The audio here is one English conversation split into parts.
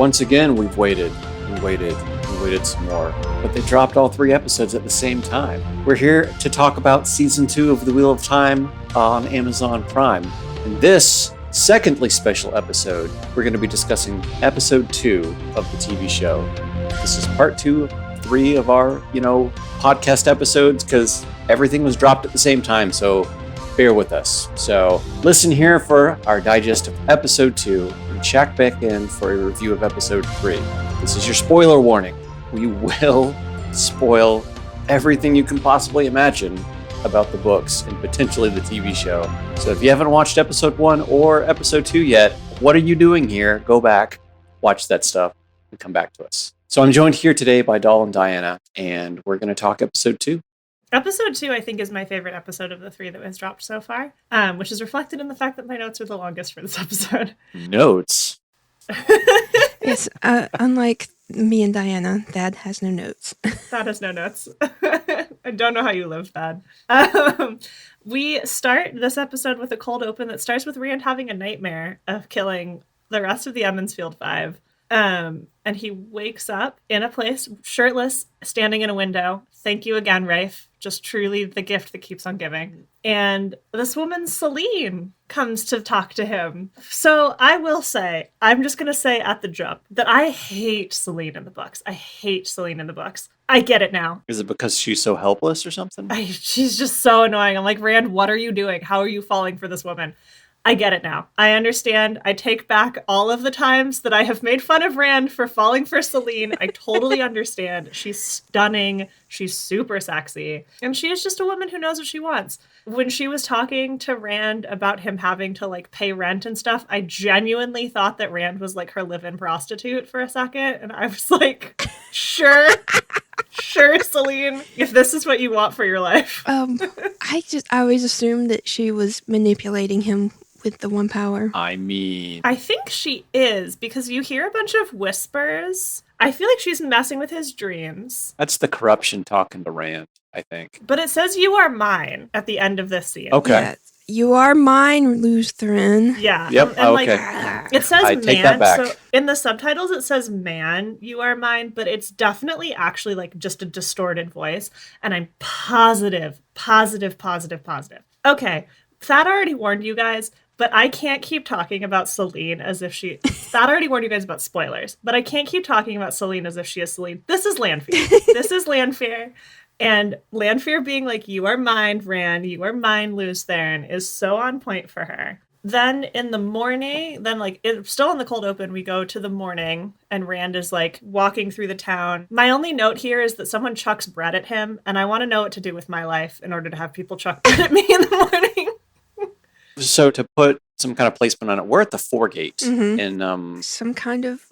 once again, we've waited some more, but they dropped all 3 episodes at the same time. We're here to talk about season 2 of The Wheel of Time on Amazon Prime. In this secondly special episode, we're going to be discussing episode 2 of the TV show. This is part 2 of 3 of our, podcast episodes, because everything was dropped at the same time, so bear with us. So listen here for our digest of episode 2 and check back in for a review of episode 3. This is your spoiler warning. We will spoil everything you can possibly imagine about the books and potentially the TV show. So if you haven't watched episode 1 or episode 2 yet, what are you doing here? Go back, watch that stuff, and come back to us. So I'm joined here today by Adolla and Dianna, and we're going to talk episode 2. Episode 2, I think, is my favorite episode of the 3 that was dropped so far, which is reflected in the fact that my notes are the longest for this episode. Notes? Yes, unlike me and Dianna, Thad has no notes. Thad has no notes. I don't know how you live, Thad. We start this episode with a cold open that starts with Rand having a nightmare of killing the rest of the Emmonsfield 5. And he wakes up in a place, shirtless, standing in a window. Thank you again, Rafe. Just truly the gift that keeps on giving. And this woman, Celine, comes to talk to him. So I will say, I'm just going to say at the jump, that I hate Celine in the books. I get it now. Is it because she's so helpless or something? She's just so annoying. I'm like, Rand, what are you doing? How are you falling for this woman? I get it now. I understand. I take back all of the times that I have made fun of Rand for falling for Celine. I totally understand. She's stunning. She's super sexy. And she is just a woman who knows what she wants. When she was talking to Rand about him having to pay rent and stuff, I genuinely thought that Rand was her live-in prostitute for a second. And I was like, sure, Celine, if this is what you want for your life. I always assumed that she was manipulating him with the one power. I think she is, because you hear a bunch of whispers. I feel like she's messing with his dreams. That's the corruption talking to Rand, I think. But it says "you are mine" at the end of this scene. Okay. Yeah, you are mine, Lutheran. Yeah. Yep. And Okay. It says I man. take that back. So in the subtitles it says "man, you are mine," but it's definitely actually just a distorted voice. And I'm positive. Okay. Thad already warned you guys, but I can't keep talking about Celine as if she... Thad already warned you guys about spoilers, but I can't keep talking about Celine as if she is Celine. This is Lanfear. And Lanfear being like, you are mine, Rand, you are mine, Lutheran, is so on point for her. Then in the morning, it's still in the cold open, we go to the morning, and Rand is walking through the town. My only note here is that someone chucks bread at him, and I want to know what to do with my life in order to have people chuck bread at me in the morning. So to put some kind of placement on it, we're at the Foregate. Mm-hmm. In some kind of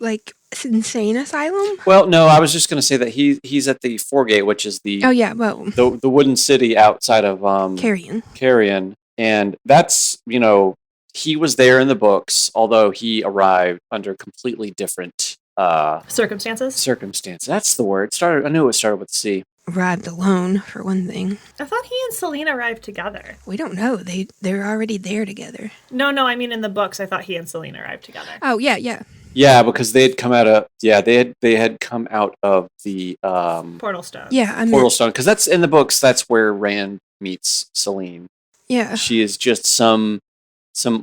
insane asylum. Well, no, I was just going to say that he's at the Foregate, which is the the wooden city outside of Carrion, and that's he was there in the books, although he arrived under completely different circumstances. That's the word. I knew it started with C. Arrived alone, for one thing. I thought he and Celine arrived together. We don't know. They're already there together. No, I mean in the books I thought he and Celine arrived together. Oh, yeah. Yeah, because they had come out of they had come out of the Portal Stone. Yeah, Portal Stone, because that's in the books. That's where Rand meets Celine. Yeah, she is just some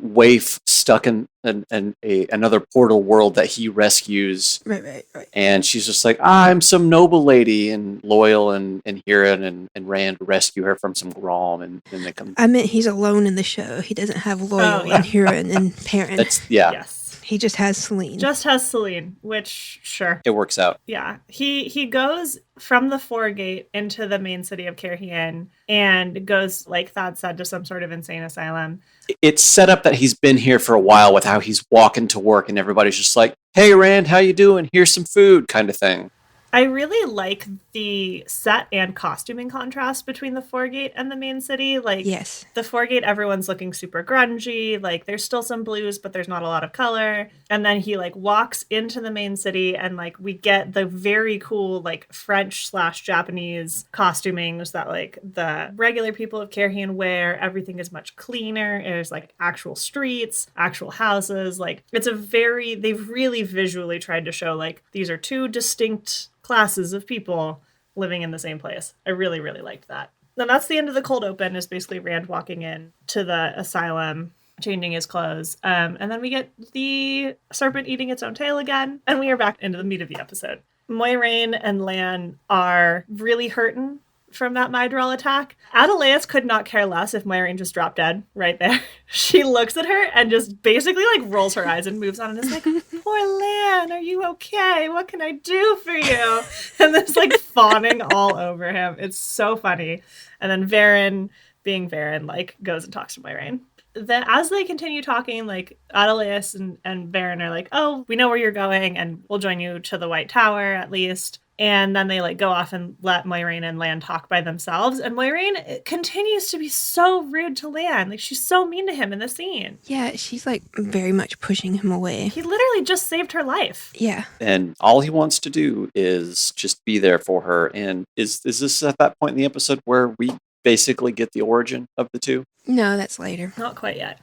waif stuck in another portal world that he rescues. Right. And she's just like, I'm some noble lady, and Loyal and Huron and Rand rescue her from some Grom, and then they come. I meant he's alone in the show. He doesn't have Loyal and Huron and Perrin. Yes. He just has Celine. Which, sure. It works out. Yeah. He goes from the Foregate into the main city of Carrion and goes, like Thad said, to some sort of insane asylum. It's set up that he's been here for a while with how he's walking to work and everybody's just like, hey, Rand, how you doing? Here's some food kind of thing. I really like the set and costuming contrast between the Foregate and the main city. Like, Yes. the Foregate, everyone's looking super grungy. Like, there's still some blues, but there's not a lot of color. And then he, like, walks into the main city, and, like, we get the very cool, like, French/Japanese costumings that, like, the regular people of Cairhien wear. Everything is much cleaner. There's, like, actual streets, actual houses. Like, it's they've really visually tried to show, like, these are two distinct classes of people living in the same place. I really, really liked that. Then that's the end of the cold open, is basically Rand walking in to the asylum, changing his clothes. And then we get the serpent eating its own tail again. And we are back into the meat of the episode. Moiraine and Lan are really hurting from that Myrdral attack. Adolla could not care less if Moiraine just dropped dead right there. She looks at her and just basically like rolls her eyes and moves on and is like, poor Lan, are you okay? What can I do for you? And there's like fawning all over him. It's so funny. And then Varen, being Varen, like goes and talks to Moiraine. Then as they continue talking, like Adolla and Varen are like, oh, we know where you're going and we'll join you to the White Tower at least. And then they like go off and let Moiraine and Lan talk by themselves. And Moiraine continues to be so rude to Lan. Like, she's so mean to him in the scene. Yeah, she's like very much pushing him away. He literally just saved her life. Yeah. And all he wants to do is just be there for her. And is this at that point in the episode where we basically get the origin of the two? No, that's later. Not quite yet.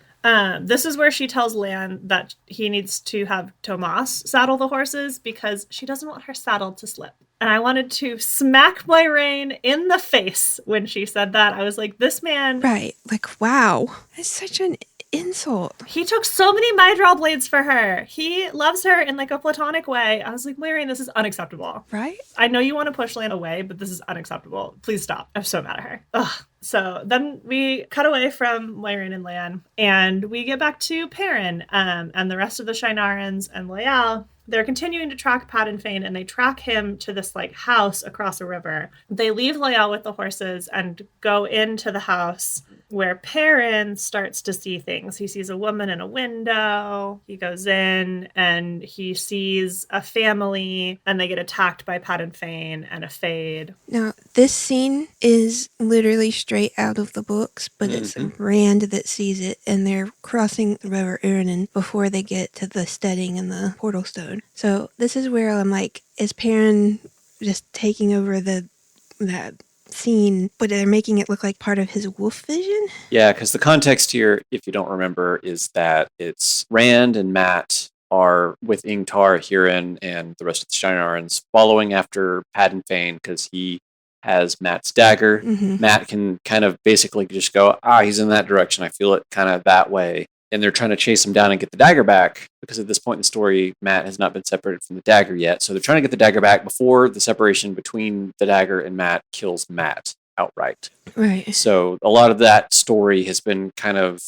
This is where she tells Lan that he needs to have Tomas saddle the horses because she doesn't want her saddle to slip. And I wanted to smack Moiraine in the face when she said that. I was like, this man... Right. Like, wow. That's such an insult. He took so many Myrdral blades for her. He loves her in like a platonic way. I was like, Moiraine, this is unacceptable. Right? I know you want to push Lan away, but this is unacceptable. Please stop. I'm so mad at her. Ugh. So then we cut away from Moiraine and Lan, and we get back to Perrin and the rest of the Shienarans and Loial. They're continuing to track Padan Fain, and they track him to this like house across a river. They leave Loial with the horses and go into the house where Perrin starts to see things. He sees a woman in a window. He goes in and he sees a family, and they get attacked by Padan Fain and a Fade. Now, this scene is literally straight out of the books, but it's Rand that sees it, and they're crossing the River Irinan before they get to the steading and the portal stone. So this is where I'm like, is Perrin just taking over that scene, but they're making it look like part of his wolf vision? Yeah, because the context here, if you don't remember, is that it's Rand and Mat are with Ingtar, Huron, and the rest of the Shienarans following after Padan Fain because he has Mat's dagger. Mat can kind of basically just go, he's in that direction. I feel it kind of that way. And they're trying to chase him down and get the dagger back because at this point in the story, Mat has not been separated from the dagger yet. So they're trying to get the dagger back before the separation between the dagger and Mat kills Mat outright. Right. So a lot of that story has been kind of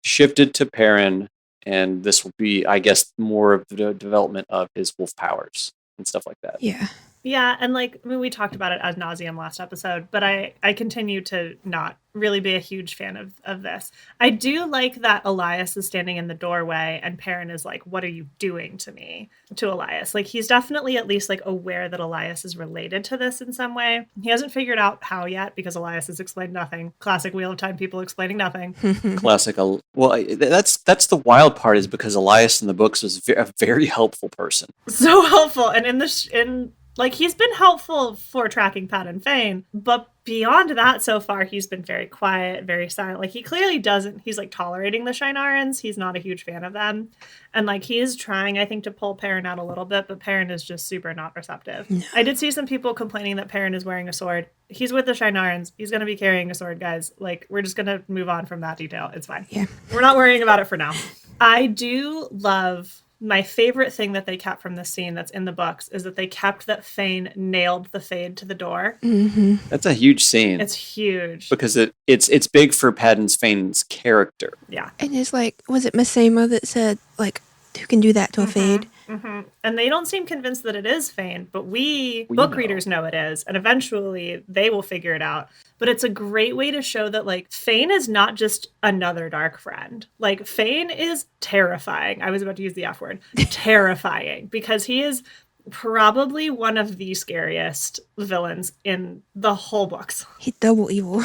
shifted to Perrin, and this will be, I guess, more of the development of his wolf powers and stuff like that. Yeah. Yeah, and like, I mean, we talked about it ad nauseum last episode, but I continue to not really be a huge fan of this. I do like that Elias is standing in the doorway and Perrin is like, what are you doing to me? To Elias. Like, he's definitely at least like aware that Elias is related to this in some way. He hasn't figured out how yet because Elias has explained nothing. Classic Wheel of Time people explaining nothing. Classic. Well, that's the wild part is because Elias in the books was a very helpful person. So helpful. And like, he's been helpful for tracking Padan Fain, but beyond that, so far, he's been very quiet, very silent. Like, he clearly doesn't, he's, like, tolerating the Shienarans. He's not a huge fan of them. And, like, he is trying, I think, to pull Perrin out a little bit, but Perrin is just super not receptive. No. I did see some people complaining that Perrin is wearing a sword. He's with the Shienarans. He's going to be carrying a sword, guys. Like, we're just going to move on from that detail. It's fine. Yeah. We're not worrying about it for now. I do love... My favorite thing that they kept from this scene that's in the books is that they kept that Fain nailed the Fade to the door. That's a huge scene. It's huge. Because it's big for Padan Fain's character. Yeah. And it's like, was it Masema that said, like, who can do that to a Fade? And they don't seem convinced that it is Fain, but we book readers know it is, and eventually they will figure it out. But it's a great way to show that, like, Fain is not just another dark friend. Like, Fain is terrifying. I was about to use the F word. Terrifying. Because he is probably one of the scariest villains in the whole books. He's double evil.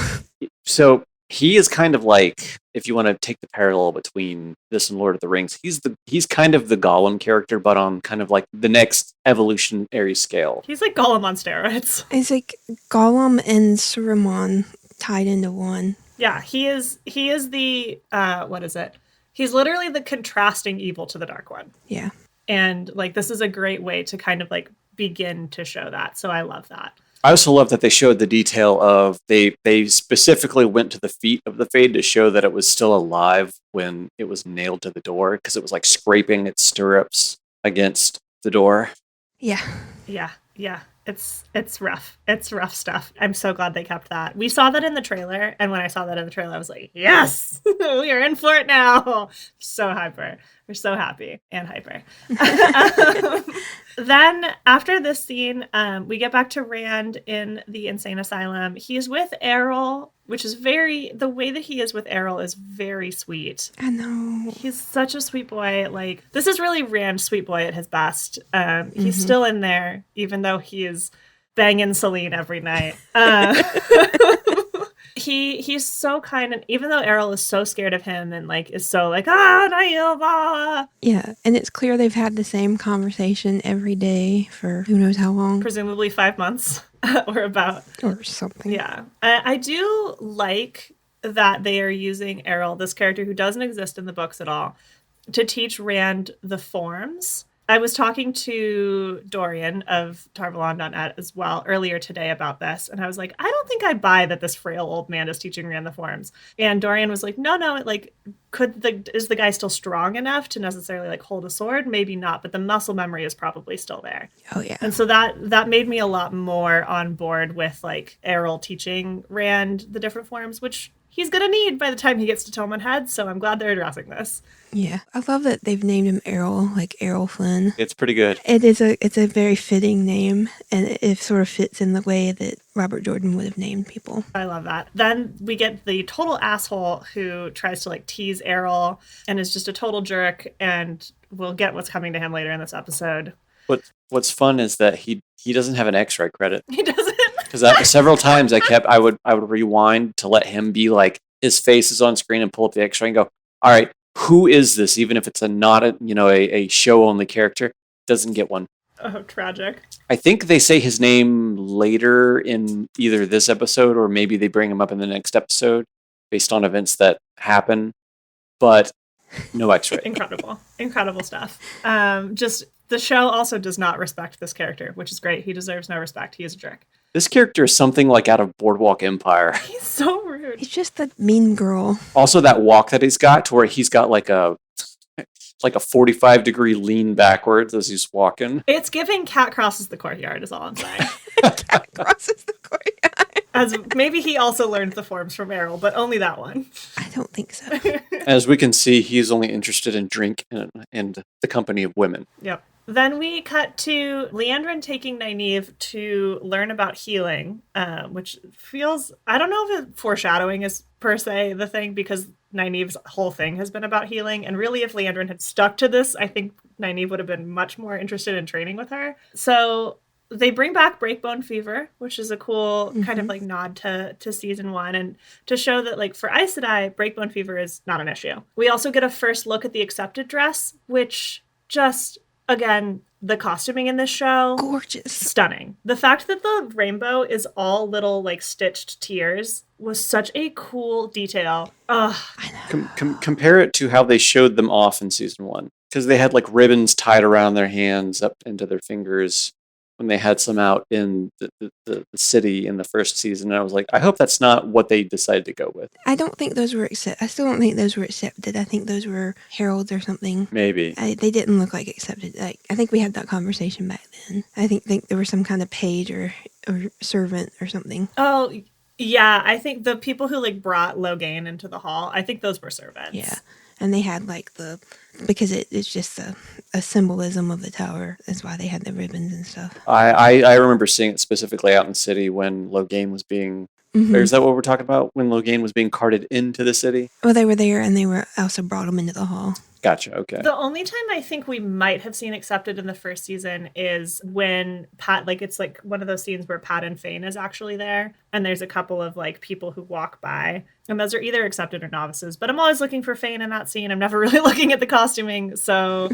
So he is kind of like, if you want to take the parallel between this and Lord of the Rings, he's kind of the Gollum character, but on kind of like the next evolutionary scale. He's like Gollum on steroids. It's like Gollum and Saruman tied into one. Yeah, he is the what is it? He's literally the contrasting evil to the Dark One. Yeah. And like this is a great way to kind of like begin to show that. So I love that. I also love that they showed the detail of they specifically went to the feet of the Fade to show that it was still alive when it was nailed to the door, because it was like scraping its stirrups against the door. Yeah. Yeah. It's rough. It's rough stuff. I'm so glad they kept that. We saw that in the trailer, and when I saw that in the trailer, I was like, yes, we are in for it now. So hyper. We're so happy and hyper. Then after this scene, we get back to Rand in the insane asylum. He's with Errol, which is the way that he is with Errol is very sweet. I know. He's such a sweet boy. Like, this is really Rand sweet boy at his best. He's still in there, even though he is banging Celine every night. He's so kind, and even though Errol is so scared of him and like is so like Nailva. Yeah, and it's clear they've had the same conversation every day for who knows how long. Presumably 5 months or something. Yeah. I do like that they are using Errol, this character who doesn't exist in the books at all, to teach Rand the forms. I was talking to Dorian of TarValon.net as well earlier today about this, and I was like, I don't think I buy that this frail old man is teaching Rand the forms. And Dorian was like, no, like, is the guy still strong enough to necessarily like hold a sword? Maybe not, but the muscle memory is probably still there. Oh yeah. And so that made me a lot more on board with like Errol teaching Rand the different forms, which he's gonna need by the time he gets to Tolman Head. So I'm glad they're addressing this. Yeah, I love that they've named him Errol, like Errol Flynn. It's pretty good. It's a very fitting name, and it sort of fits in the way that Robert Jordan would have named people. I love that. Then we get the total asshole who tries to like tease Errol and is just a total jerk, and we'll get what's coming to him later in this episode. What's fun is that he doesn't have an X-ray credit. He doesn't. Because several times I would rewind to let him be like, his face is on screen and pull up the X-ray and go, all right, who is this? Even if it's a show only character, doesn't get one. Oh, tragic. I think they say his name later in either this episode or maybe they bring him up in the next episode based on events that happen, but no X-ray. Incredible stuff. Just the show also does not respect this character, which is great. He deserves no respect. He is a jerk. This character is something like out of Boardwalk Empire. He's so rude. He's just the mean girl. Also, that walk that he's got to where he's got like a 45-degree lean backwards as he's walking. It's giving Cat crosses the courtyard is all I'm saying. Cat crosses the courtyard. As maybe he also learned the forms from Errol, but only that one. I don't think so. As we can see, he's only interested in drink and the company of women. Yep. Then we cut to Liandrin taking Nynaeve to learn about healing, which feels, I don't know if foreshadowing is per se the thing, because Nynaeve's whole thing has been about healing. And really, if Liandrin had stuck to this, I think Nynaeve would have been much more interested in training with her. So they bring back Breakbone Fever, which is a cool kind of like nod to season 1, and to show that like for Aes Sedai, Breakbone Fever is not an issue. We also get a first look at the accepted dress, which just... Again, the costuming in this show, gorgeous, stunning. The fact that the rainbow is all little like stitched tears was such a cool detail. Ugh. Compare it to how they showed them off in season 1, because they had like ribbons tied around their hands up into their fingers when they had some out in the city in the first season. And I was like, I hope that's not what they decided to go with. I don't think those were I still don't think those were accepted. I think those were heralds or something. Maybe. They didn't look like accepted. I think we had that conversation back then. I think there was some kind of page or servant or something. Oh, yeah. I think the people who like brought Logain into the hall, I think those were servants. Yeah. And they had like because it's just a symbolism of the tower. That's why they had the ribbons and stuff. I remember seeing it specifically out in the city when Logain was being... Or is that what we're talking about? When Logain was being carted into the city? Well, they were there, and they were also brought them into the hall. Gotcha. Okay. The only time I think we might have seen accepted in the first season is when Pat, like, it's like one of those scenes where Pat and Fane is actually there, and there's a couple of like people who walk by, and those are either accepted or novices. But I'm always looking for Fane in that scene. I'm never really looking at the costuming, so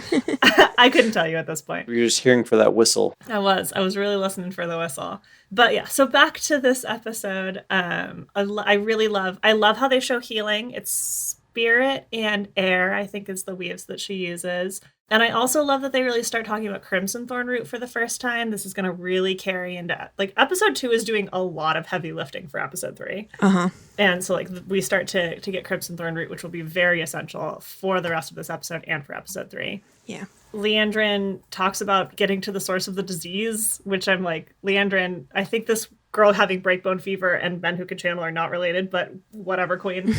I couldn't tell you at this point. You're just hearing for that whistle. I was really listening for the whistle. But yeah, so back to this episode. I love how they show healing. It's spirit and air, I think, is the weaves that she uses. And I also love that they really start talking about Crimson Thorn Root for the first time. This is going to really carry into, like, episode 2 is doing a lot of heavy lifting for episode 3. Uh-huh. And so, like, we start to get Crimson Thorn Root, which will be very essential for the rest of this episode and for episode 3. Yeah. Leandrin talks about getting to the source of the disease, which I'm like, Leandrin, I think this girl having breakbone fever and men who can channel are not related, but whatever, queen.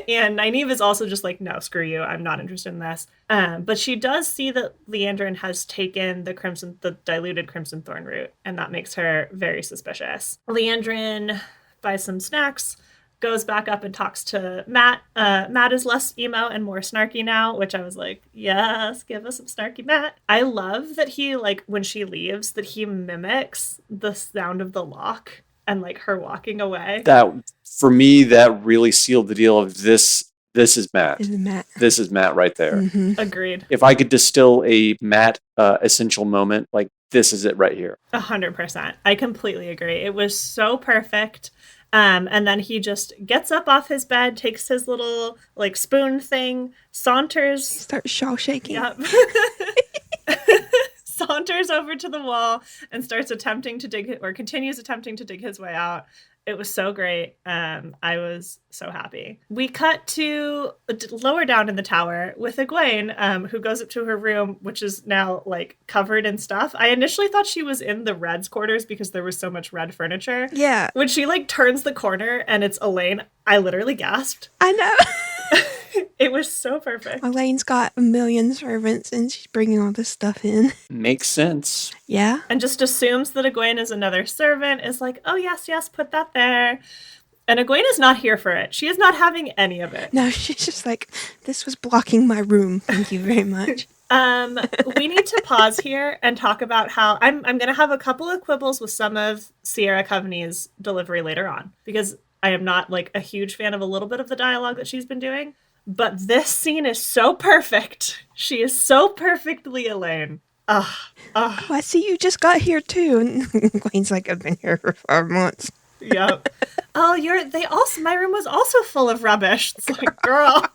And Nynaeve is also just like, no, screw you, I'm not interested in this. But she does see that Leandrin has taken the diluted Crimson Thorn Root, and that makes her very suspicious. Leandrin buys some snacks, goes back up and talks to Matt. Matt is less emo and more snarky now, which I was like, yes, give us some snarky Matt. I love that he, like, when she leaves, that he mimics the sound of the lock and, like, her walking away. That, for me, that really sealed the deal of this. This is Matt. Matt. This is Matt right there. Mm-hmm. Agreed. If I could distill a Matt essential moment, like, this is it right here. 100%. I completely agree. It was so perfect. And then he just gets up off his bed, takes his little, like, spoon thing, saunters. Start shawl shaking. Yep. Saunters over to the wall and continues attempting to dig his way out. It was so great. I was so happy. We cut to lower down in the tower with Egwene, who goes up to her room, which is now, like, covered in stuff. I initially thought she was in the Red's quarters because there was so much red furniture. Yeah. When she, like, turns the corner and it's Elaine, I literally gasped. I know. It was so perfect. Elaine's got a million servants and she's bringing all this stuff in. Makes sense. Yeah. And just assumes that Egwene is another servant, is like, oh, yes, put that there. And Egwene is not here for it. She is not having any of it. No, she's just like, this was blocking my room. Thank you very much. We need to pause here and talk about how I'm going to have a couple of quibbles with some of Sierra Coveney's delivery later on, because I am not, like, a huge fan of a little bit of the dialogue that she's been doing. But this scene is so perfect. She is so perfectly Elaine. Oh, I see you just got here too. And Queen's like, I've been here for 5 months. Yep. Oh, my room was also full of rubbish. It's like, girl.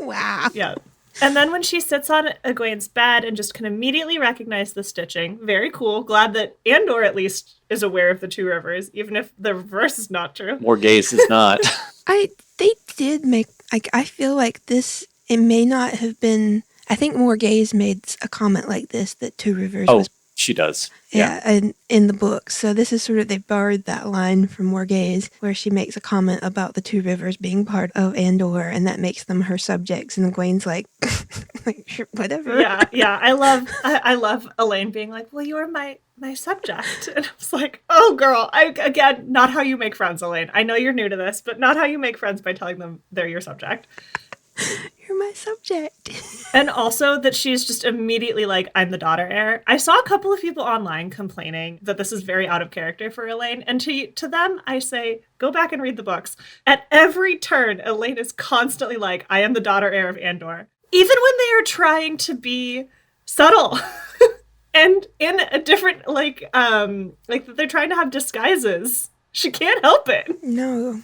Wow. Yeah. And then when she sits on Egwene's bed and just can immediately recognize the stitching, very cool. Glad that Andor at least is aware of the two rivers, even if the reverse is not true. Morghese is not. They did make, like, I feel like this, it may not have been, I think Morghese made a comment like this, that Two Rivers was. She does. Yeah, and in the book. So this is sort of, they borrowed that line from Morghese, where she makes a comment about the Two Rivers being part of Andor, and that makes them her subjects. And Egwene's like, sure, whatever. Yeah. I love Elaine being like, well, you're my subject. And I was like, oh, girl. Again, not how you make friends, Elaine. I know you're new to this, but not how you make friends by telling them they're your subject. You're my subject. And also that she's just immediately like, I'm the daughter heir. I saw a couple of people online complaining that this is very out of character for Elaine. And to them, I say, go back and read the books. At every turn, Elaine is constantly like, I am the daughter heir of Andor. Even when they are trying to be subtle. And in a different, like they're trying to have disguises. She can't help it. No.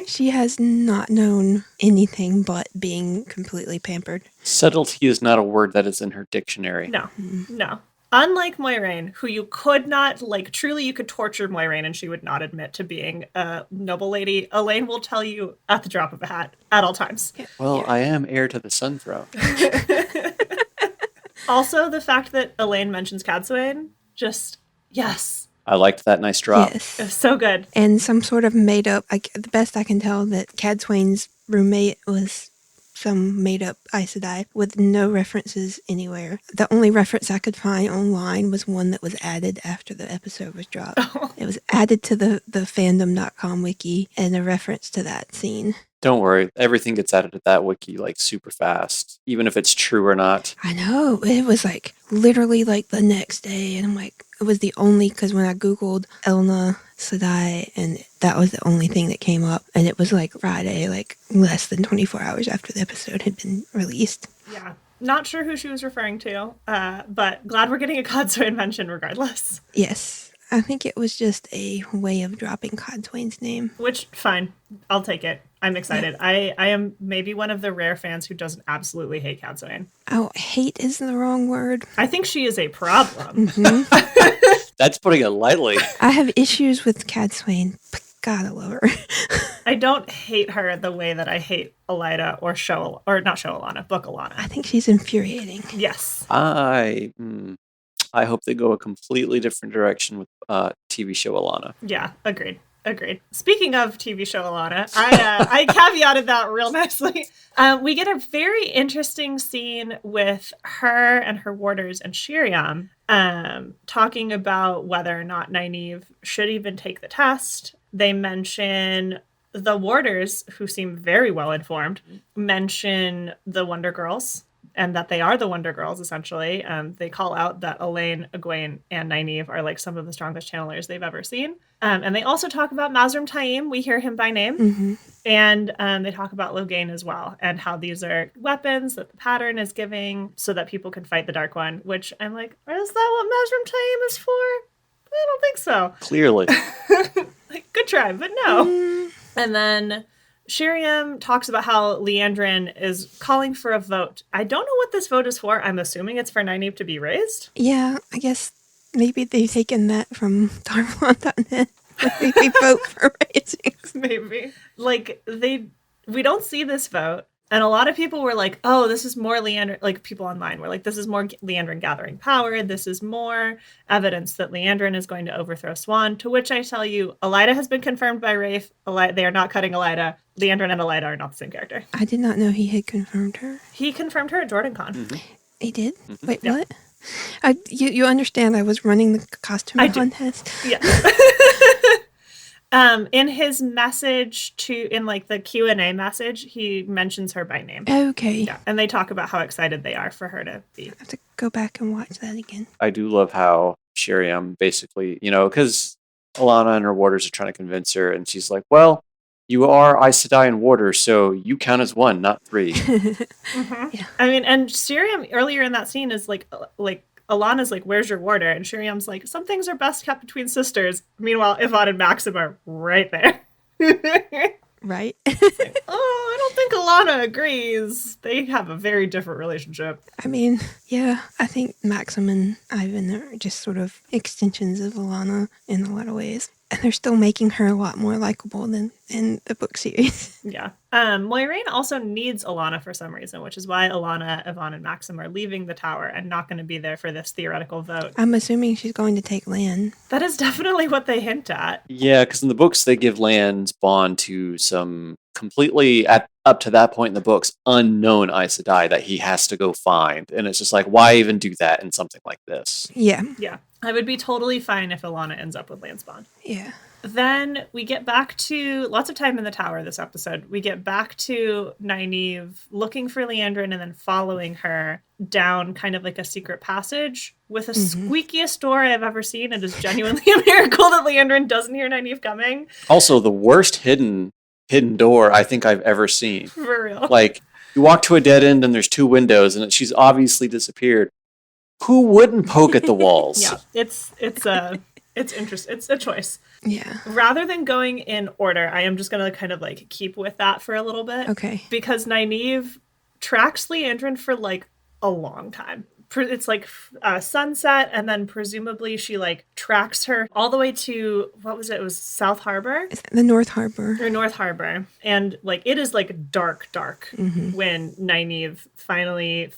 She has not known anything but being completely pampered. Subtlety is not a word that is in her dictionary. No. Unlike Moiraine, who you could not, like, truly you could torture Moiraine and she would not admit to being a noble lady, Elaine will tell you at the drop of a hat, at all times. Well, Yeah. I am heir to the Sun Throne. Also, the fact that Elaine mentions Cadsuane, just, yes. I liked that nice drop. Yes. It was so good. And some sort of made up, the best I can tell, that Cadsuane's roommate was some made up Aes Sedai with no references anywhere. The only reference I could find online was one that was added after the episode was dropped. Oh. It was added to the fandom.com wiki and a reference to that scene. Don't worry, everything gets added to that wiki like super fast, even if it's true or not. I know. It was like literally like the next day. And I'm like, it was the only, because when I Googled Adolla Ceryia, and that was the only thing that came up. And it was like Friday, like less than 24 hours after the episode had been released. Yeah. Not sure who she was referring to, but glad we're getting a Codswallop mention regardless. Yes. I think it was just a way of dropping Codswallop's name. Which, fine. I'll take it. I'm excited. I am maybe one of the rare fans who doesn't absolutely hate Codswallop. Oh, hate is the wrong word. I think she is a problem. That's putting it lightly. I have issues with Codswallop, but God, I love her. I don't hate her the way that I hate Elida or not show Alana, book Alana. I think she's infuriating. Yes. I hope they go a completely different direction with TV show Alana. Yeah, agreed. Speaking of TV show Alana, I caveated that real nicely. We get a very interesting scene with her and her warders and Shiriam talking about whether or not Nynaeve should even take the test. They mention the warders, who seem very well informed, mention the Wonder Girls, and that they are the Wonder Girls, essentially. They call out that Elaine, Egwene, and Nynaeve are like some of the strongest channelers they've ever seen. And they also talk about Mazrim Taim. We hear him by name. Mm-hmm. And they talk about Logain as well, and how these are weapons that the pattern is giving so that people can fight the Dark One, which I'm like, is that what Mazrim Taim is for? I don't think so. Clearly. Like, good try, but no. And then Shiriam talks about how Liandrin is calling for a vote. I don't know what this vote is for. I'm assuming it's for Nynaeve to be raised. Yeah, I guess maybe they've taken that from TarValon.net. Maybe they vote for raisings. Maybe. Like, we don't see this vote. And a lot of people were like, oh, this is more Liandrin, like people online were like, this is more Liandrin gathering power. This is more evidence that Liandrin is going to overthrow Swan. To which I tell you, Elida has been confirmed by Rafe. They are not cutting Elida. Liandrin and Elida are not the same character. I did not know he had confirmed her. He confirmed her at JordanCon. Mm-hmm. He did? Mm-hmm. Wait, Yeah. what? You understand I was running the costume contest? Yeah. In his message in like the Q&A message, he mentions her by name. Okay. Yeah. And they talk about how excited they are for her to be. I have to go back and watch that again. I do love how Shiriam basically, because Alana and her warders are trying to convince her, and she's like, well, you are Aes Sedai and warder, so you count as one, not three. Mm-hmm. Yeah. I mean, and Shiriam earlier in that scene is like Alana's like, where's your warder? And Shiriam's like, some things are best kept between sisters. Meanwhile, Yvonne and Maxim are right there. Right? Oh, I don't think Alana agrees. They have a very different relationship. I mean, yeah, I think Maxim and Ivan are just sort of extensions of Alana in a lot of ways. And they're still making her a lot more likable than in the book series. Yeah. Moiraine also needs Alana for some reason, which is why Alana, Yvonne, and Maxim are leaving the tower and not going to be there for this theoretical vote. I'm assuming she's going to take Lan. That is definitely what they hint at. Yeah, because in the books, they give Lan's bond to some completely, up to that point in the books, unknown Aes Sedai that he has to go find. And it's just like, why even do that in something like this? Yeah. Yeah. I would be totally fine if Alana ends up with Lan's bond. Yeah. Then we get back to lots of time in the tower this episode. We get back to Nynaeve looking for Liandrin and then following her down kind of like a secret passage with the squeakiest door I've ever seen. It is genuinely a miracle that Liandrin doesn't hear Nynaeve coming. Also, the worst hidden door I think I've ever seen. For real. Like, you walk to a dead end and there's two windows and she's obviously disappeared. Who wouldn't poke at the walls? Yeah, it's interesting. It's a choice. Yeah. Rather than going in order, I am just going to kind of like keep with that for a little bit. Okay. Because Nynaeve tracks Liandrin for like a long time. It's like sunset, and then presumably she like tracks her all the way to, what was it? It was South Harbor? The North Harbor. Or North Harbor. And like it is like dark when Nynaeve finally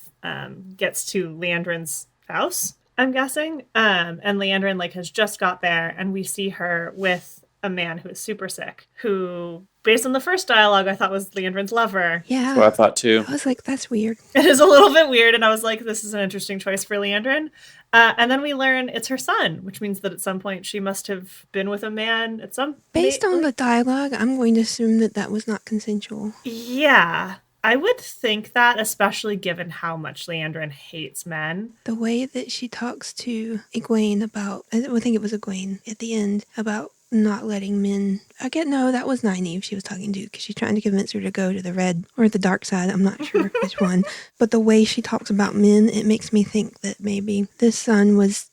gets to Liandrin's house, I'm guessing. And Liandrin like has just got there, and we see her with a man who is super sick, who, based on the first dialogue, I thought was Leandrin's lover. Yeah. That's what I thought too. I was like, that's weird. It is a little bit weird, and I was like, this is an interesting choice for Leandrin. And then we learn it's her son, which means that at some point she must have been with a man at some... Based on the dialogue, I'm going to assume that was not consensual. Yeah. I would think that, especially given how much Leandrin hates men. The way that she talks to Egwene about, I think it was Egwene at the end, about not letting men... No, that was Nynaeve she was talking to, because she's trying to convince her to go to the red or the dark side. I'm not sure which one. But the way she talks about men, it makes me think that maybe this son was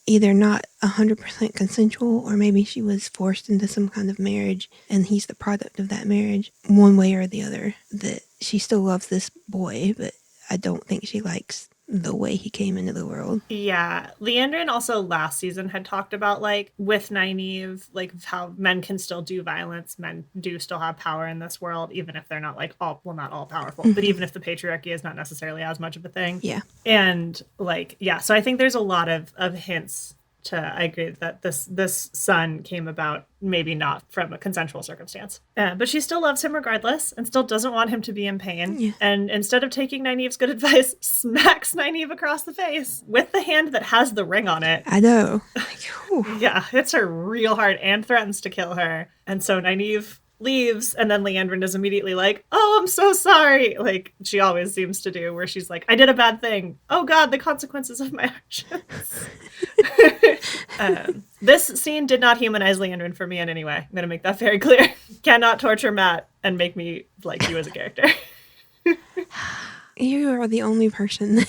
either not 100% consensual, or maybe she was forced into some kind of marriage, and he's the product of that marriage, one way or the other. That she still loves this boy, but I don't think she likes the way he came into the world. Yeah. Leandrin also last season had talked about, like, with Nynaeve, like, how men can still do violence. Men do still have power in this world, even if they're not, like, not all powerful, but even if the patriarchy is not necessarily as much of a thing. Yeah. And, like, yeah, so I think there's a lot of hints I agree that this son came about maybe not from a consensual circumstance. But she still loves him regardless and still doesn't want him to be in pain. Yeah. And instead of taking Nynaeve's good advice, smacks Nynaeve across the face with the hand that has the ring on it. I know. Yeah, hits her real hard and threatens to kill her. And so Nynaeve leaves, and then Leandrin is immediately like, oh, I'm so sorry, like she always seems to do, where she's like, I did a bad thing. Oh God, the consequences of my actions. This scene did not humanize Leandrin for me in any way. I'm going to make that very clear. Cannot torture Matt and make me like you as a character. You are the only person.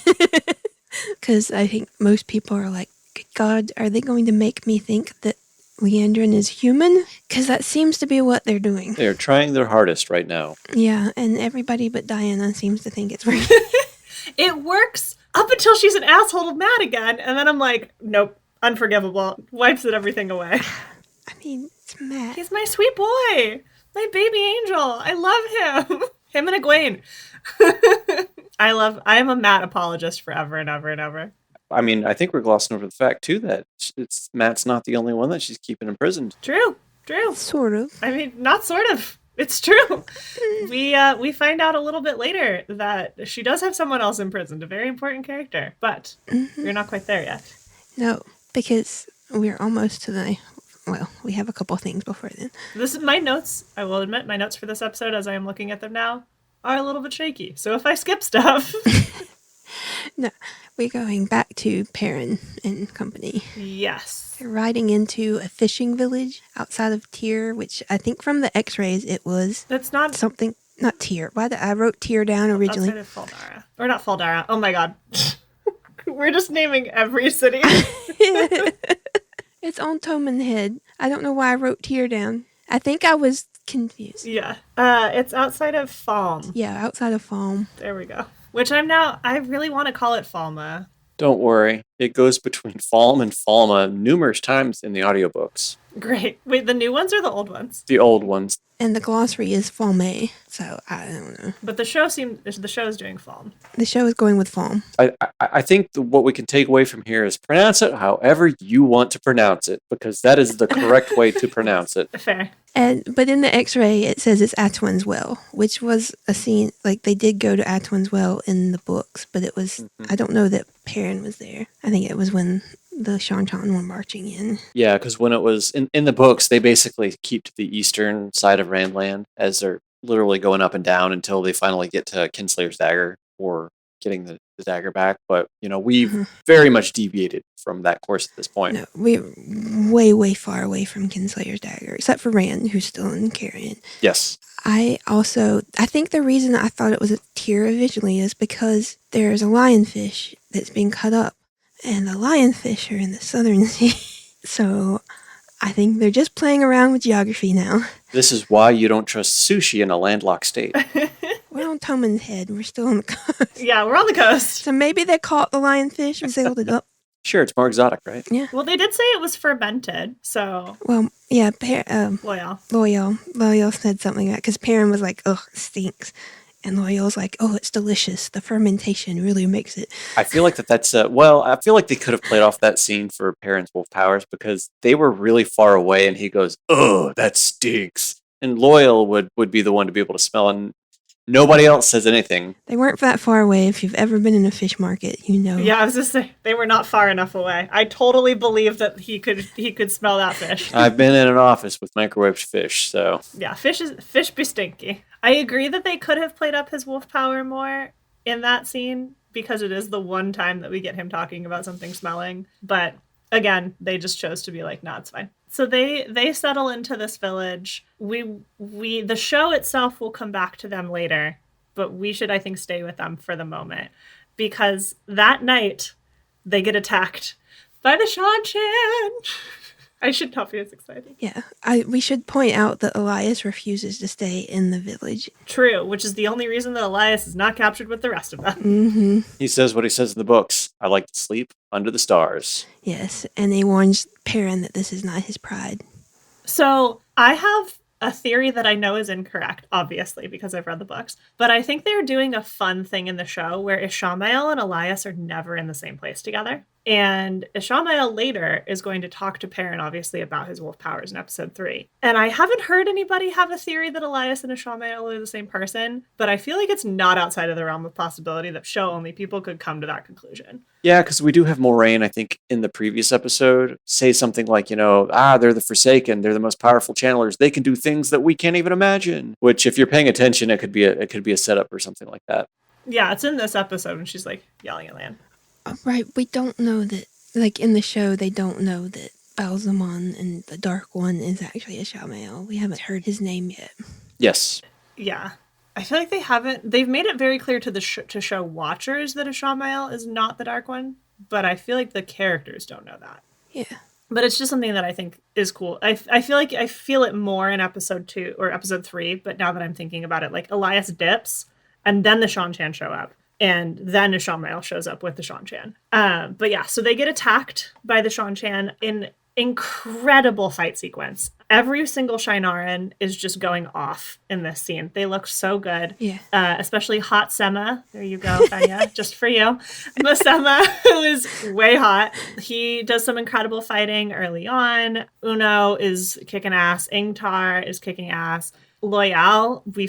Because I think most people are like, God, are they going to make me think that Leandrin is human? Because that seems to be what they're doing. They're trying their hardest right now. Yeah, and everybody but Dianna seems to think it's working. It works up until she's an asshole to Matt again, and then I'm like, nope, unforgivable. Wipes it everything away. I mean, it's Matt. He's my sweet boy. My baby angel. I love him. Him and Egwene. I am a Matt apologist forever and ever and ever. I mean, I think we're glossing over the fact, too, that Matt's not the only one that she's keeping imprisoned. True. Sort of. I mean, not sort of. It's true. We find out a little bit later that she does have someone else imprisoned, a very important character, but we're not quite there yet. No, because we're almost to the... Well, we have a couple things before then. This is my notes. I will admit, my notes for this episode, as I am looking at them now, are a little bit shaky. So if I skip stuff... No, we're going back to Perrin and company. Yes. They're riding into a fishing village outside of Tyr, which I think from the x-rays it was... That's not... Something... Not Tyr. Why did I wrote Tyr down originally? Outside of Faldara. Or not Faldara. Oh my god. We're just naming every city. It's on Toman Head. I don't know why I wrote Tyr down. I think I was confused. Yeah. It's outside of Falm. Yeah, outside of Falm. There we go. Which I really want to call it Falma. Don't worry. It goes between Falm and Falma numerous times in the audiobooks. Great. Wait, the new ones or the old ones? The old ones. And the glossary is Falme, so I don't know. But the show is doing Falm. The show is going with Falm. I think what we can take away from here is pronounce it however you want to pronounce it, because that is the correct way to pronounce it. Fair. But in the x-ray, it says it's Atwin's Well, which was a scene, like they did go to Atwin's Well in the books, but it was, I don't know that Perrin was there. I think it was when the Shan-Chan were marching in. Yeah, because when it was in the books, they basically keep to the eastern side of Randland as they're literally going up and down until they finally get to Kinslayer's dagger or getting the dagger back. But, we've very much deviated from that course at this point. No, we're way, way far away from Kinslayer's dagger, except for Rand, who's still in Carrion. Yes. I think the reason I thought it was a Tyr originally is because there's a lionfish that's being cut up. And the lionfish are in the southern sea. So I think they're just playing around with geography now. This is why you don't trust sushi in a landlocked state. We're on Toman's Head. We're still on the coast. Yeah, we're on the coast. So maybe they caught the lionfish and sailed it up. Sure, it's more exotic, right? Yeah. Well, they did say it was fermented, so... Well, yeah, Loyal Loyal said something like that, because Perrin was like, ugh, it stinks. And Loyal's like, oh, it's delicious. The fermentation really makes it. I feel like that's I feel like they could have played off that scene for Perrin's wolf powers because they were really far away and he goes, oh, that stinks. And Loyal would be the one to be able to smell, and nobody else says anything. They weren't that far away. If you've ever been in a fish market, you know. Yeah, I was just saying, they were not far enough away. I totally believe that he could smell that fish. I've been in an office with microwaved fish, so. Yeah, fish be stinky. I agree that they could have played up his wolf power more in that scene because it is the one time that we get him talking about something smelling. But again, they just chose to be like, nah, it's fine. So they settle into this village. The show itself will come back to them later, but we should, I think, stay with them for the moment because that night they get attacked by the Shan-Chan. I should not be as excited. Yeah, we should point out that Elias refuses to stay in the village. True, which is the only reason that Elias is not captured with the rest of them. Mm-hmm. He says what he says in the books. I like to sleep under the stars. Yes, and he warns Perrin that this is not his pride. So I have a theory that I know is incorrect, obviously, because I've read the books. But I think they're doing a fun thing in the show where Ishamael and Elias are never in the same place together. And Ishamael later is going to talk to Perrin, obviously, about his wolf powers in episode 3. And I haven't heard anybody have a theory that Elias and Ishamael are the same person, but I feel like it's not outside of the realm of possibility that show-only people could come to that conclusion. Yeah, because we do have Moraine, I think, in the previous episode, say something like, they're the Forsaken, they're the most powerful channelers, they can do things that we can't even imagine. Which, if you're paying attention, it could be a setup or something like that. Yeah, it's in this episode when she's, yelling at Lan. Right, we don't know that, in the show, they don't know that Balsamon and the Dark One is actually Ishamael. We haven't heard his name yet. Yes. Yeah. I feel like they've made it very clear to show watchers that Ishamael is not the Dark One, but I feel like the characters don't know that. Yeah. But it's just something that I think is cool. I feel like I feel it more in episode 2 or episode 3, but now that I'm thinking about it, Elias dips, and then the Shan-Chan show up. And then Ishamael shows up with the Shan-Chan. But yeah, so they get attacked by the Shan-Chan in incredible fight sequence. Every single Shinaran is just going off in this scene. They look so good. Yeah. Especially Hot Sema. There you go, Fenya, just for you. Masema, who is way hot. He does some incredible fighting early on. Uno is kicking ass. Ingtar is kicking ass. Loyal, we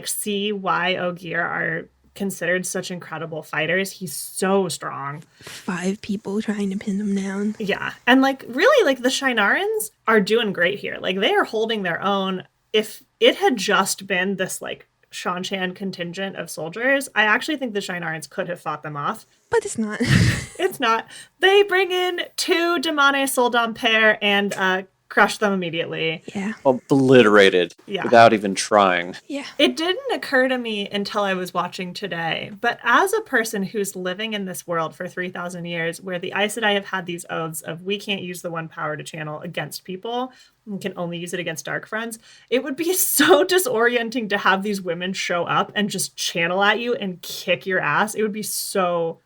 see why Ogier are considered such incredible fighters. He's so strong. 5 people trying to pin him down. Yeah. And really the Shinarans are doing great here. They are holding their own. If it had just been this Shan-Chan contingent of soldiers, I actually think the Shinarans could have fought them off. But it's not. It's not. They bring in 2 Demane Soldam pair and crush them immediately. Yeah. Obliterated. Yeah. Without even trying. Yeah. It didn't occur to me until I was watching today, but as a person who's living in this world for 3,000 years, where the Aes Sedai have had these oaths of we can't use the one power to channel against people, we can only use it against dark friends, it would be so disorienting to have these women show up and just channel at you and kick your ass. It would be so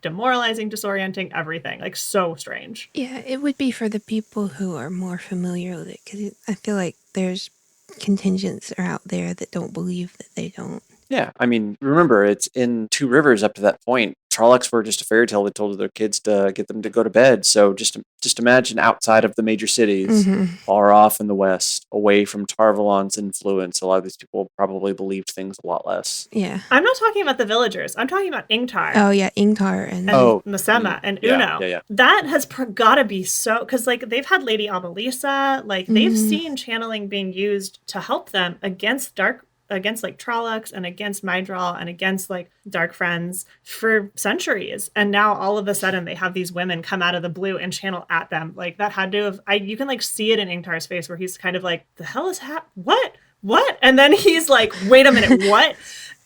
demoralizing, disorienting, everything. So strange. Yeah, it would be for the people who are more familiar with it, because I feel like there's contingents are out there that don't believe that they don't. Yeah, I mean, remember, it's in Two Rivers up to that point. Trollocs were just a fairy tale that told their kids to get them to go to bed. So just imagine outside of the major cities, far off in the west, away from TarValon's influence. A lot of these people probably believed things a lot less. Yeah. I'm not talking about the villagers. I'm talking about Ingtar. Oh, yeah, Ingtar and Masema and yeah, Uno. Yeah. That has got to be so... Because, they've had Lady Amalisa. They've seen channeling being used to help them against Trollocs and against Mydrall and against dark friends for centuries. And now all of a sudden they have these women come out of the blue and channel at them. That had to have, you can see it in Ingtar's face where he's kind of the hell is what? And then he's wait a minute, what?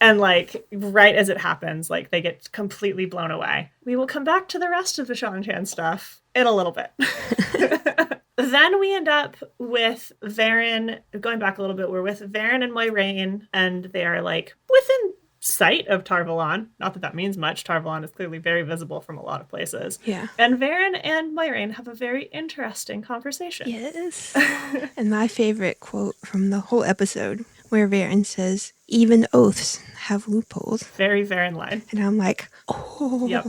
And right as it happens, they get completely blown away. We will come back to the rest of the Shan-Chan stuff in a little bit. Then we end up with Varen, going back a little bit, we're with Varen and Moiraine, and they are within sight of TarValon. Not that means much. TarValon is clearly very visible from a lot of places. Yeah. And Varen and Moiraine have a very interesting conversation. Yes. And my favorite quote from the whole episode where Varen says, even oaths have loopholes. Very Varen line. And I'm like, oh. Yep.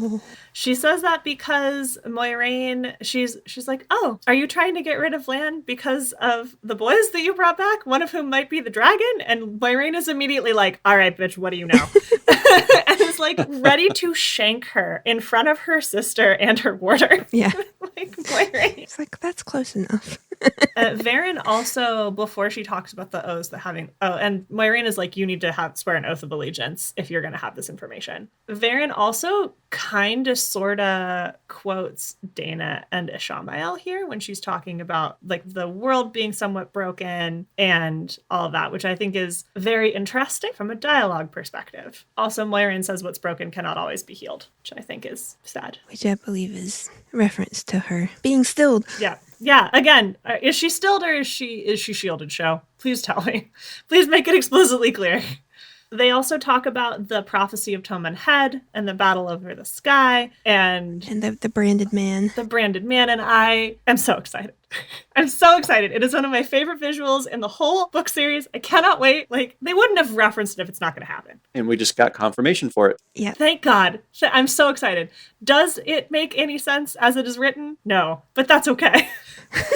She says that because Moiraine, she's like, oh, are you trying to get rid of Lan because of the boys that you brought back? One of whom might be the dragon? And Moiraine is immediately like, all right, bitch, what do you know? And is like ready to shank her in front of her sister and her warder. Yeah. Like, Moiraine. It's like, that's close enough. Varen also, before she talks about the oaths that having, and Moiraine is like, you need to swear an oath of allegiance if you're going to have this information. Varen also kind of sort of quotes Dana and Ishamael here when she's talking about like the world being somewhat broken and all of that, which I think is very interesting from a dialogue perspective. Also, Moiraine says what's broken cannot always be healed, which I think is sad. Which I believe is reference to her being stilled. Yeah. Yeah, again, is she stilled or is she shielded, show? Please tell me. Please make it explicitly clear. They also talk about the prophecy of Toman Head and the battle over the sky and the branded man. The branded man, and I am so excited. I'm so excited. It is one of my favorite visuals in the whole book series. I cannot wait. Like, they wouldn't have referenced it if it's not going to happen. And we just got confirmation for it. Yeah. Thank God. I'm so excited. Does it make any sense as it is written? No, but that's okay.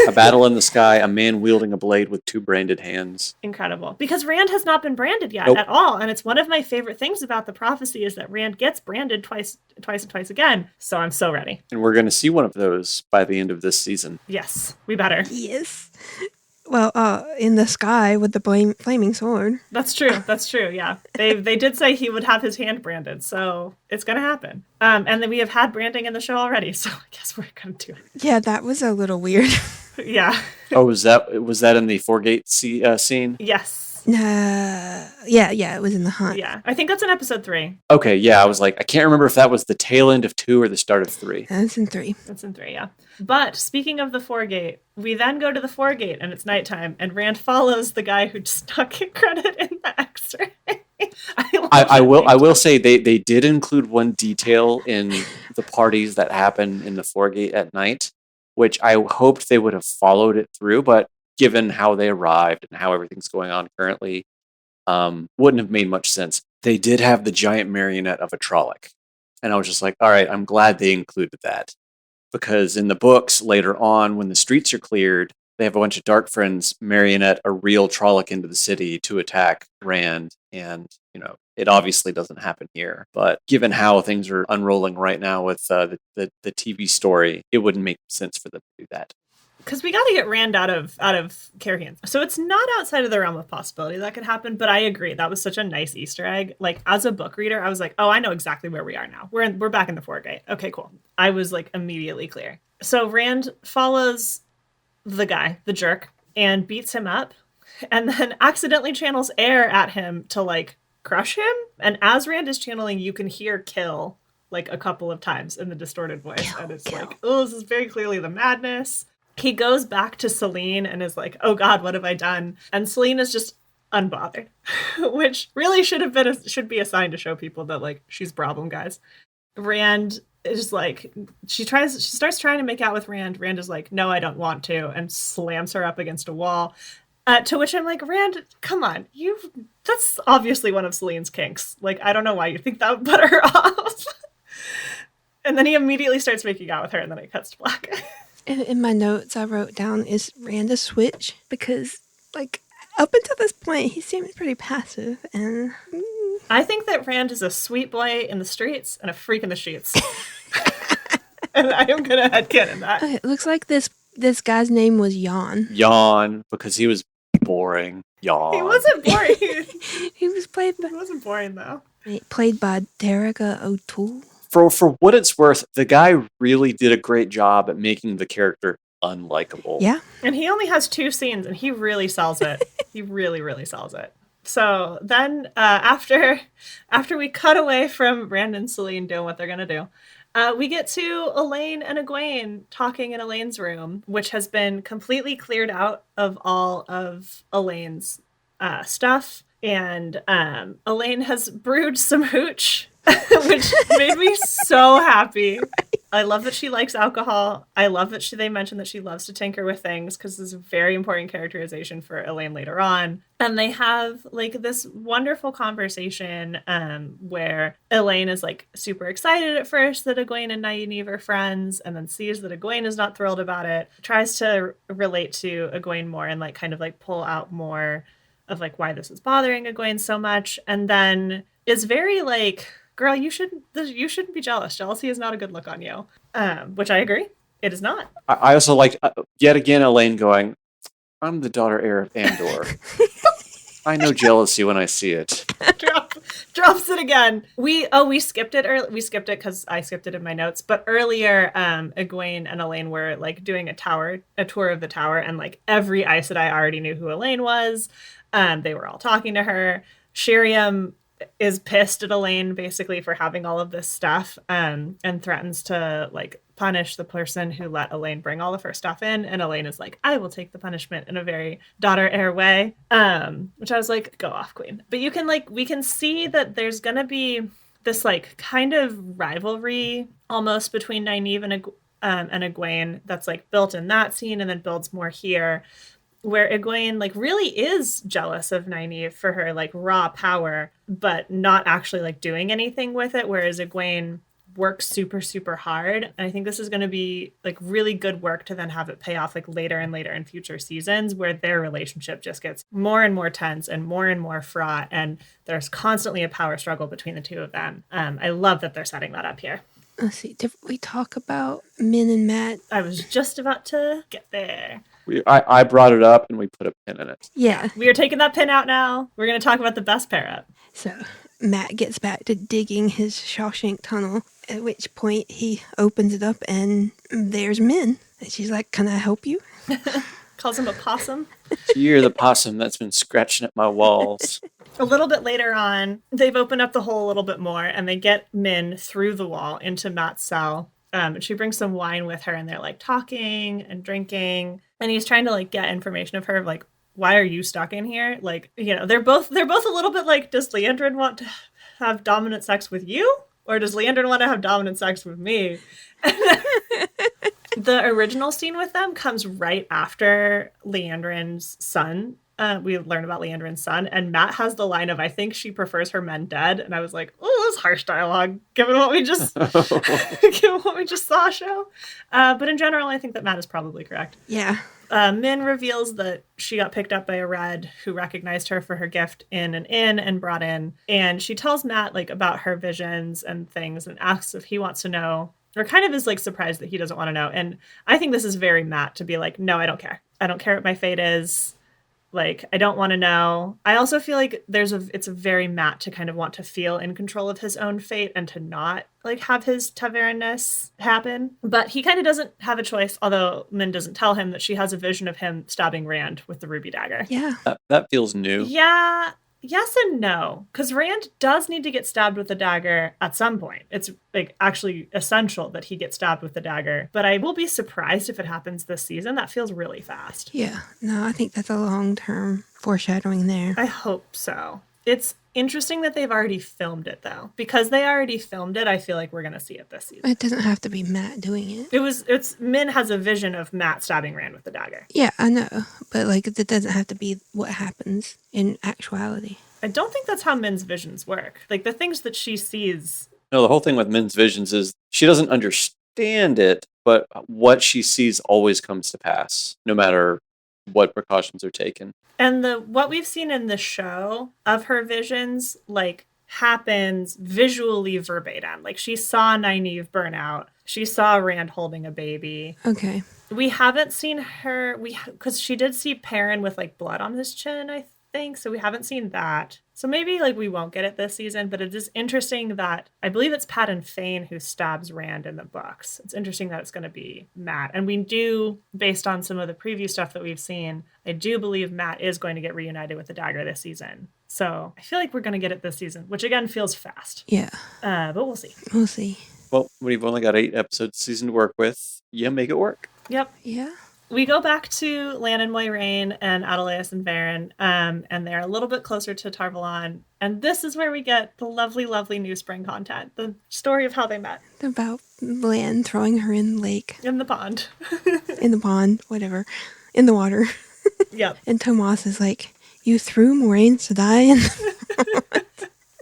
A battle in the sky, a man wielding a blade with two branded hands. Incredible. Because Rand has not been branded yet at all. And it's one of my favorite things about the prophecy is that Rand gets branded twice and twice again. So I'm so ready. And we're going to see one of those by the end of this season. Yes, we better. Yes. Well, in the sky with the flaming sword. That's true. That's true. Yeah. They did say he would have his hand branded. So it's going to happen. And then we have had branding in the show already. So I guess we're going to do it. Yeah, that was a little weird. Yeah. Oh, was that in the Foregate scene? Yes. Yeah, it was in the hunt. Yeah, I think that's in episode 3. Okay, yeah, I was like, I can't remember if that was the tail end of 2 or the start of 3. That's in 3. That's in 3, yeah. But speaking of the Foregate, we then go to the Foregate and it's nighttime, and Rand follows the guy who just not get credit in the X-ray. I will say they did include one detail in the parties that happen in the Foregate at night, which I hoped they would have followed it through, but given how they arrived and how everything's going on currently, wouldn't have made much sense. They did have the giant marionette of a Trolloc. And I was just like, all right, I'm glad they included that. Because in the books, later on, when the streets are cleared, they have a bunch of Dark Friends marionette a real Trolloc into the city to attack Rand. And, it obviously doesn't happen here. But given how things are unrolling right now with the TV story, it wouldn't make sense for them to do that. Because we got to get Rand out of Carrion. So it's not outside of the realm of possibility that could happen, but I agree. That was such a nice Easter egg. Like, as a book reader, I was like, oh, I know exactly where we are now. We're back in the Foregate. Okay, cool. I was, like, immediately clear. So Rand follows the guy, the jerk, and beats him up, and then accidentally channels air at him to, like, crush him. And as Rand is channeling, you can hear kill, like, a couple of times in the distorted voice. And it's like, oh, this is very clearly the madness. He goes back to Selene and is like, oh God, what have I done? And Selene is just unbothered, which really should be a sign to show people that, like, she's problem, guys. Rand is like, she starts trying to make out with Rand. Rand is like, no, I don't want to, and slams her up against a wall. To which I'm like, Rand, come on, that's obviously one of Selene's kinks. Like, I don't know why you think that would put her off. And then he immediately starts making out with her, and then it cuts to black. In my notes, I wrote down, is Rand a switch? Because, like, up until this point, he seemed pretty passive, and... I think that Rand is a sweet boy in the streets and a freak in the sheets. And I am going to headcanon that. Okay, it looks like this guy's name was Yawn. Yawn, because he was boring. Yawn. He wasn't boring. He wasn't boring, though. Played by Derriga O'Toole. For what it's worth, the guy really did a great job at making the character unlikable. Yeah. And he only has 2 scenes, and he really sells it. He really, really sells it. So then after we cut away from Rand and Selene doing what they're going to do, we get to Elaine and Egwene talking in Elaine's room, which has been completely cleared out of all of Elaine's stuff. And Elaine has brewed some hooch, which made me so happy. I love that she likes alcohol. I love that they mentioned that she loves to tinker with things, because this is a very important characterization for Elaine later on. And they have like this wonderful conversation where Elaine is like super excited at first that Egwene and Nynaeve are friends, and then sees that Egwene is not thrilled about it, tries to relate to Egwene more and like kind of like pull out more of like why this is bothering Egwene so much, and then is very like, girl, you shouldn't be jealous. Jealousy is not a good look on you. Which I agree. It is not. I also liked, yet again, Elaine going, I'm the daughter heir of Andor. I know jealousy when I see it. Drops it again. We skipped it early. We skipped it because I skipped it in my notes. But earlier, Egwene and Elaine were like doing a tour of the tower, and like every Aes Sedai already knew who Elaine was. They were all talking to her. Shiriam is pissed at Elaine basically for having all of this stuff, and threatens to like punish the person who let Elaine bring all of her stuff in, and Elaine is like, I will take the punishment, in a very daughter heir way, which I was like, go off, queen. But you can like, we can see that there's gonna be this like kind of rivalry almost between Nynaeve and Egwene that's like built in that scene and then builds more here, where Egwene like really is jealous of Nynaeve for her like raw power, but not actually like doing anything with it, whereas Egwene works super, super hard. And I think this is going to be like really good work to then have it pay off like later and later in future seasons, where their relationship just gets more and more tense and more fraught, and there's constantly a power struggle between the two of them. I love that they're setting that up here. Let's see, did we talk about Min and Mat? I was just about to get there. I brought it up and we put a pin in it. Yeah. We are taking that pin out now. We're going to talk about the best pair up. So Mat gets back to digging his Shawshank tunnel, at which point he opens it up and there's Min. And she's like, can I help you? Calls him a possum. You're the possum that's been scratching at my walls. A little bit later on, they've opened up the hole a little bit more, and they get Min through the wall into Mat's cell. And she brings some wine with her, and they're like talking and drinking. And he's trying to like get information of her, like, why are you stuck in here? Like, you know, they're both a little bit like, does Liandrin want to have dominant sex with you? Or does Liandrin want to have dominant sex with me? The original scene with them comes right after Liandrin's son. We learn about Leandrin's son, and Mat has the line of, I think she prefers her men dead. And I was like, oh, that's harsh dialogue, given what we just saw show. But in general, I think that Mat is probably correct. Yeah. Min reveals that she got picked up by a Red who recognized her for her gift in an inn and brought in. And she tells Mat like about her visions and things, and asks if he wants to know, or kind of is like surprised that he doesn't want to know. And I think this is very Mat to be like, no, I don't care. I don't care what my fate is. Like, I don't want to know. I also feel like it's a very Mat to kind of want to feel in control of his own fate and to not like have his Ta'veren-ness happen. But he kind of doesn't have a choice, although Min doesn't tell him that she has a vision of him stabbing Rand with the ruby dagger. Yeah. That feels new. Yeah. Yes and no, because Rand does need to get stabbed with the dagger at some point. It's like actually essential that he get stabbed with the dagger. But I will be surprised if it happens this season. That feels really fast. Yeah. No, I think that's a long-term foreshadowing there. I hope so. It's interesting that they've already filmed it, though. Because they already filmed it, I feel like we're going to see it this season. It doesn't have to be Mat doing it. It's Min has a vision of Mat stabbing Rand with the dagger. Yeah, I know. But like, it doesn't have to be what happens in actuality. I don't think that's how Min's visions work. Like, the things that she sees... No, the whole thing with Min's visions is she doesn't understand it, but what she sees always comes to pass, no matter what precautions are taken. And what we've seen in the show of her visions, like, happens visually verbatim. Like, she saw Nynaeve burn out. She saw Rand holding a baby. Okay. We haven't seen her... Because she did see Perrin with, like, blood on his chin, I think. So we haven't seen that. So maybe, like, we won't get it this season. But it is interesting that... I believe it's Padden Fane who stabs Rand in the books. It's interesting that it's going to be Mat. And we do, based on some of the preview stuff that we've seen, I do believe Mat is going to get reunited with the dagger this season. So I feel like we're going to get it this season, which again feels fast. Yeah. But we'll see. We'll see. Well, we've only got 8 episodes season to work with. Yeah, make it work. Yep. Yeah. We go back to Lan and Moiraine and Adelaus and Varen, and they're a little bit closer to TarValon. And this is where we get the lovely, lovely new spring content. The story of how they met. About Lan throwing her in the lake. In the pond. In the pond, whatever. In the water. Yep. And Tomas is like, you threw Moiraine to die?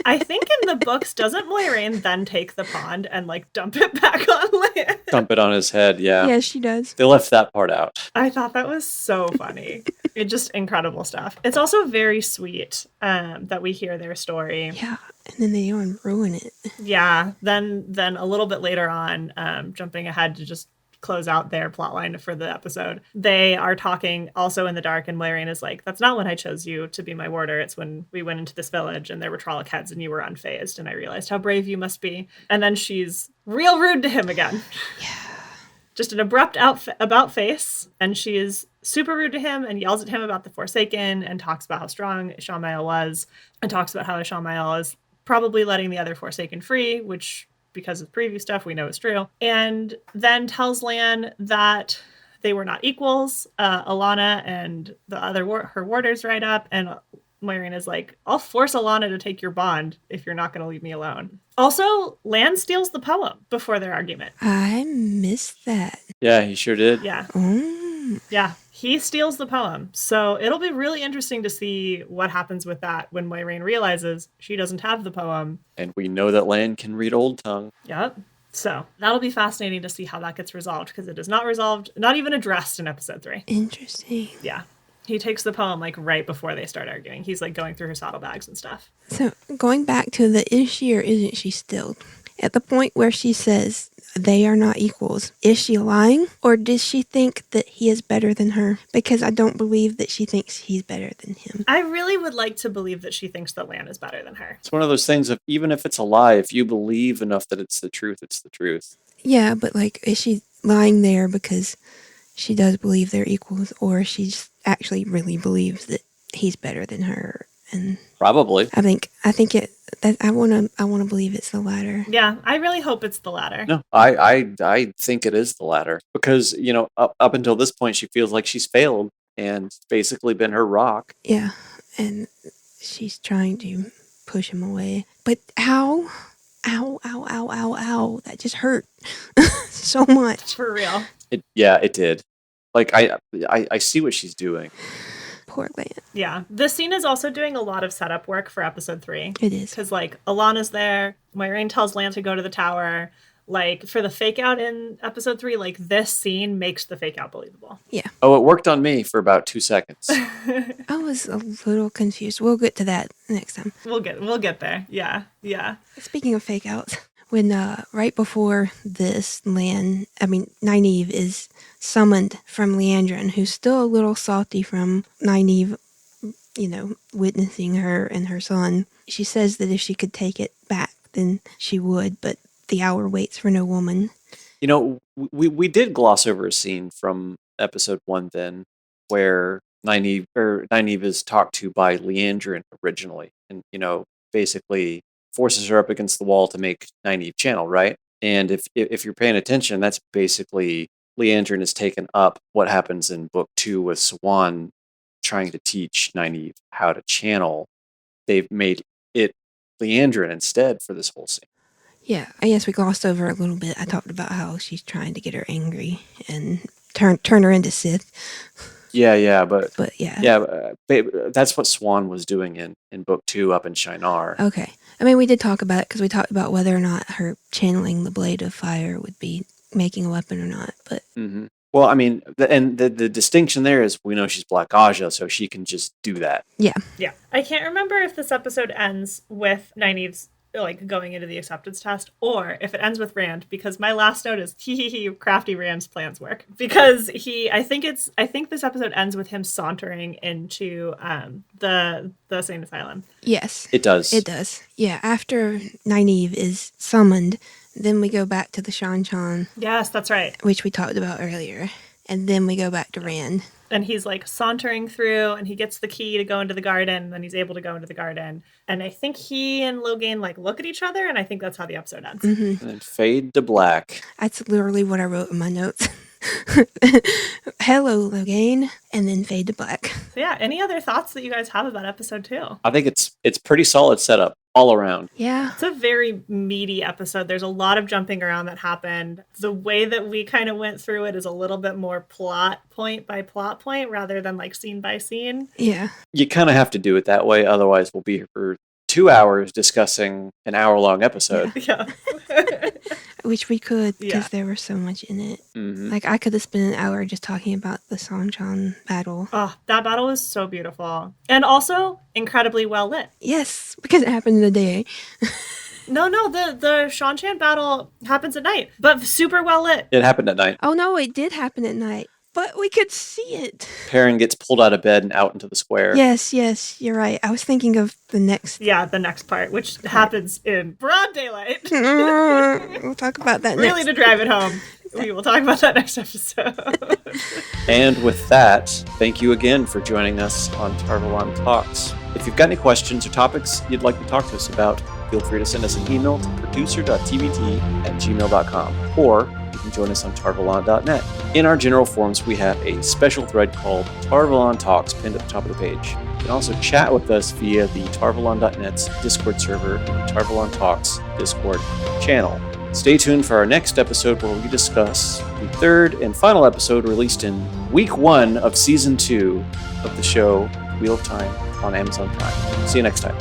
I think in the books, doesn't Moiraine then take the pond and like dump it back on Lan? Dump it on his head, yeah. Yes, she does. They left that part out. I thought that was so funny. It's just incredible stuff. It's also very sweet that we hear their story. Yeah, and then they go and ruin it. Yeah. Then a little bit later on, jumping ahead to just close out their plotline for the episode, they are talking also in the dark, and Moiraine is like, that's not when I chose you to be my warder. It's when we went into this village and there were Trolloc heads and you were unfazed, and I realized how brave you must be. And then she's real rude to him again. Yeah. Just an abrupt about face, and she is super rude to him and yells at him about the Forsaken and talks about how strong Ishamael was, and talks about how Ishamael is probably letting the other Forsaken free, which, because of preview stuff, we know is true. And then tells Lan that they were not equals. Alana and the other her warders ride up, and Moiraine is like, I'll force Alana to take your bond if you're not going to leave me alone. Also, Lan steals the poem before their argument. I missed that. Yeah, he sure did. Yeah. Mm. Yeah, he steals the poem. So it'll be really interesting to see what happens with that when Moiraine realizes she doesn't have the poem. And we know that Lan can read Old Tongue. Yep. So that'll be fascinating to see how that gets resolved, because it is not resolved, not even addressed in episode 3. Interesting. Yeah. He takes the poem like right before they start arguing. He's like going through her saddlebags and stuff. So going back to the is she or isn't she stilled? At the point where she says they are not equals, is she lying, or does she think that he is better than her? Because I don't believe that she thinks he's better than him. I really would like to believe that she thinks that Lan is better than her. It's one of those things of, even if it's a lie, if you believe enough that it's the truth, it's the truth. Yeah, but like, is she lying there because she does believe they're equals, or she just actually really believes that he's better than her? And Probably. I think I want to believe it's the latter. Yeah, I really hope it's the latter. No, I think it is the latter, because, you know, up until this point, she feels like she's failed and it's basically been her rock. Yeah, and she's trying to push him away. But ow, that just hurt so much. For real. It did. Like, I see what she's doing. Poor Lan. Yeah. This scene is also doing a lot of setup work for episode 3. It is. Because, like, Alana's there. Moiraine tells Lan to go to the tower. Like, for the fake out in episode 3, like, this scene makes the fake out believable. Yeah. Oh, it worked on me for about 2 seconds. I was a little confused. We'll get to that next time. We'll get there. Yeah. Yeah. Speaking of fake outs, when right before this, Nynaeve is summoned from Leandrin, who's still a little salty from Nynaeve, witnessing her and her son. She says that if she could take it back, then she would, but the hour waits for no woman. You know, we did gloss over a scene from episode 1 then, where Nynaeve is talked to by Leandrin originally, and, basically forces her up against the wall to make Nynaeve channel, right? And if you're paying attention, that's basically Leandrin has taken up what happens in book 2 with Swan trying to teach Nynaeve how to channel. They've made it Leandrin instead for this whole scene. Yeah, I guess we glossed over a little bit. I talked about how she's trying to get her angry and turn her into Sith. Yeah, but yeah. Yeah, that's what Swan was doing in book 2 up in Shinar. Okay. I mean, we did talk about it because we talked about whether or not her channeling the blade of fire would be making a weapon or not. But Well, I mean, the distinction there is we know she's Black Aja, so she can just do that. Yeah. Yeah. I can't remember if this episode ends with Nynaeve's like going into the acceptance test, or if it ends with Rand, because my last note is crafty Rand's plans work, because I think this episode ends with him sauntering into the Sane Asylum. Yes, it does. Yeah, after Nynaeve is summoned, then we go back to the Shan-Chan. Yes, that's right, which we talked about earlier, and then we go back to Rand. And he's like sauntering through, and he gets the key to go into the garden, and then he's able to go into the garden. And I think he and Logain like look at each other, and I think that's how the episode ends. Mm-hmm. And then fade to black. That's literally what I wrote in my notes. Hello, Logain, and then fade to black. So yeah, any other thoughts that you guys have about episode 2? I think it's pretty solid setup all around. Yeah. It's a very meaty episode. There's a lot of jumping around that happened. The way that we kind of went through it is a little bit more plot point by plot point rather than like scene by scene. Yeah. You kind of have to do it that way, otherwise we'll be here for 2 hours discussing an hour-long episode. Yeah. Which we could, because Yeah. there was so much in it. Mhm. Like, I could have spent an hour just talking about the Songchan battle. Oh, that battle was so beautiful. And also incredibly well lit. Yes, because it happened in the day. No, the Shanchan battle happens at night, but super well lit. It happened at night. Oh, no, it did happen at night. But we could see it. Perrin gets pulled out of bed and out into the square. Yes, you're right. I was thinking of the next. Yeah, the next part, which happens in broad daylight. We'll talk about that Really, next. to drive it home, we will talk about that next episode. And with that, thank you again for joining us on TarValon Talks. If you've got any questions or topics you'd like to talk to us about, feel free to send us an email to producer.tbt@gmail.com, or you can join us on tarvalon.net. In our general forums, we have a special thread called TarValon Talks pinned at the top of the page. You can also chat with us via the tarvalon.net's Discord server and the TarValon Talks Discord channel. Stay tuned for our next episode where we discuss the third and final episode released in week 1 of season 2 of the show Wheel of Time on Amazon Prime. See you next time.